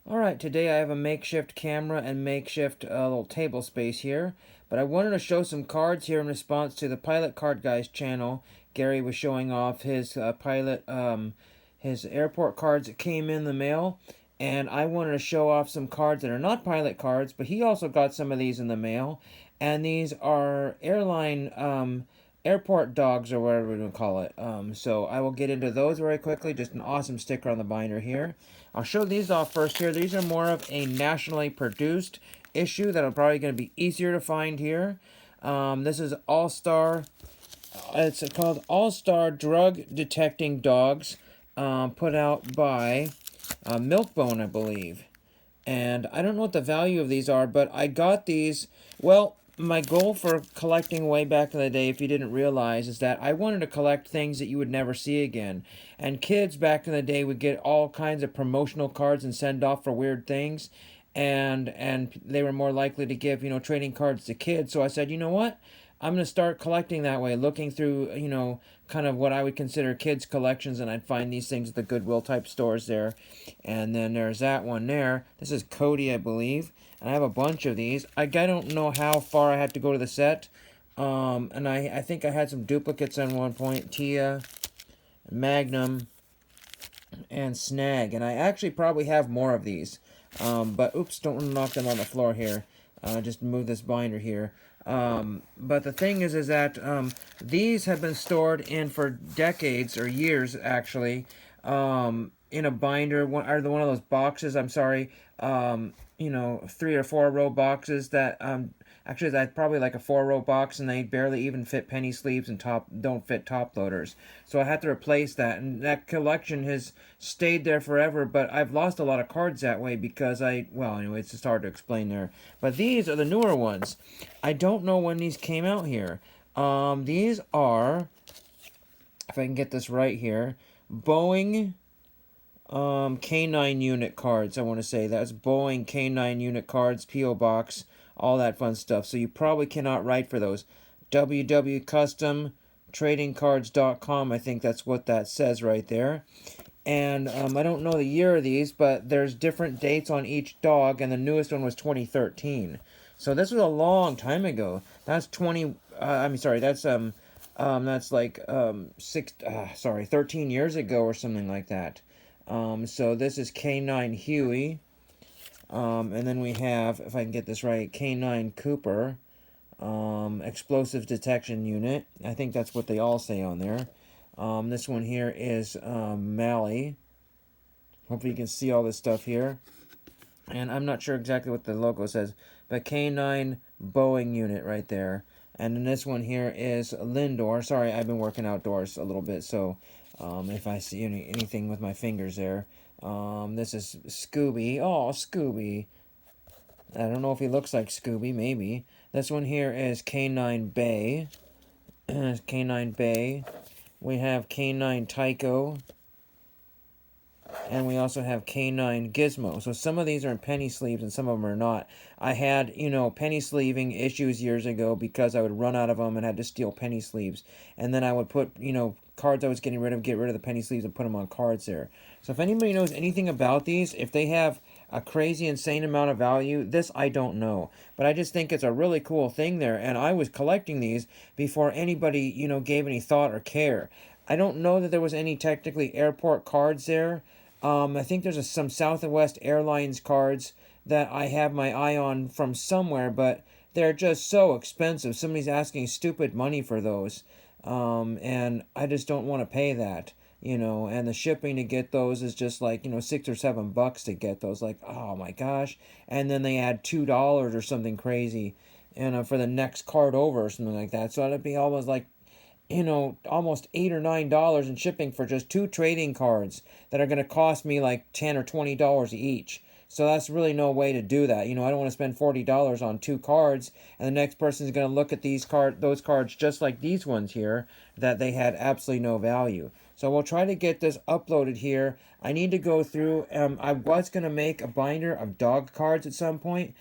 Alright, today I have a makeshift camera and makeshift little table space here, but I wanted to show some cards here in response to the Pilot Card Guy's channel. Gary was showing off his his airport cards that came in the mail, and I wanted to show off some cards that are not pilot cards, but he also got some of these in the mail, and these are airport dogs or whatever we would call it. So I will get into those very quickly. Just an awesome sticker on the binder here. I'll show these off first here. These are more of a nationally produced issue that are probably going to be easier to find here. This is All-Star. It's called All-Star Drug Detecting Dogs, put out by Milkbone, I believe. And I don't know what the value of these are, but I got these. Well, my goal for collecting way back in the day, if you didn't realize, is that I wanted to collect things that you would never see again. And kids back in the day would get all kinds of promotional cards and send off for weird things. And they were more likely to give, trading cards to kids. So I said, you know what? I'm going to start collecting that way, looking through, kind of what I would consider kids' collections, and I'd find these things at the Goodwill type stores there. And then there's that one there. This is Cody, I believe. And I have a bunch of these. I don't know how far I had to go to the set. And I think I had some duplicates at one point. Tia, Magnum, and Snag. And I actually probably have more of these. But oops, don't want to knock them on the floor here. Just move this binder here. But the thing is that these have been stored in for decades or years, actually, in a binder, one of those boxes. I'm sorry, 3 or 4 row boxes that actually that's probably like a 4 row box, and they barely even fit penny sleeves and don't fit top loaders. So I had to replace that, and that collection has stayed there forever. But I've lost a lot of cards that way because anyway, it's just hard to explain there. But these are the newer ones. I don't know when these came out here. These are, if I can get this right here, Boeing K9 unit cards. I want to say that's Boeing K9 unit cards, PO box, all that fun stuff. So you probably cannot write for those. www.customtradingcards.com. I think that's what that says right there. And I don't know the year of these, but there's different dates on each dog, and the newest one was 2013. So this was a long time ago. That's 20. That's like 13 years ago or something like that. So this is K9 Huey. And then we have, if I can get this right, K9 Cooper. Explosive detection unit. I think that's what they all say on there. This one here is Mally. Hopefully you can see all this stuff here. And I'm not sure exactly what the logo says, but K9 Boeing unit right there. And then this one here is Lindor. Sorry, I've been working outdoors a little bit, so if I see anything with my fingers there. This is Scooby. Oh, Scooby. I don't know if he looks like Scooby, maybe. This one here is K9 Bay. K9 Bay. We have K9 Tycho. And we also have K9 Gizmo. So some of these are in penny sleeves and some of them are not. I had, penny sleeving issues years ago because I would run out of them and had to steal penny sleeves. And then I would put, cards I was getting rid of, get rid of the penny sleeves and put them on cards there. So if anybody knows anything about these, if they have a crazy, insane amount of value, this I don't know. But I just think it's a really cool thing there. And I was collecting these before anybody, gave any thought or care. I don't know that there was any technically airport cards there. I think there's some Southwest Airlines cards that I have my eye on from somewhere, but they're just so expensive. Somebody's asking stupid money for those, and I just don't want to pay that, and the shipping to get those is just like, $6 or $7 to get those, like, oh my gosh, and then they add $2 or something crazy, for the next card over or something like that, so it'd be almost like, almost $8 or $9 in shipping for just 2 trading cards that are going to cost me like $10 or $20 each. So that's really no way to do that. I don't want to spend $40 on 2 cards, and the next person is going to look at those cards just like these ones here that they had absolutely no value. So we'll try to get this uploaded here. I need to go through. I was going to make a binder of dog cards at some point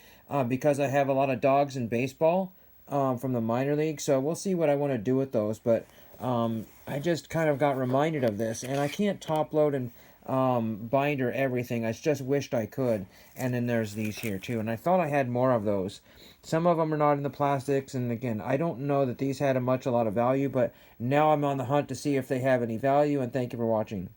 because I have a lot of dogs in baseball. From the minor league, so we'll see what I want to do with those, but I just kind of got reminded of this, and I can't top load, and binder everything. I just wished I could. And then there's these here too. And I thought I had more of those. Some of them are not in the plastics. And again, I don't know that these had a lot of value. But now I'm on the hunt to see if they have any value. And thank you for watching.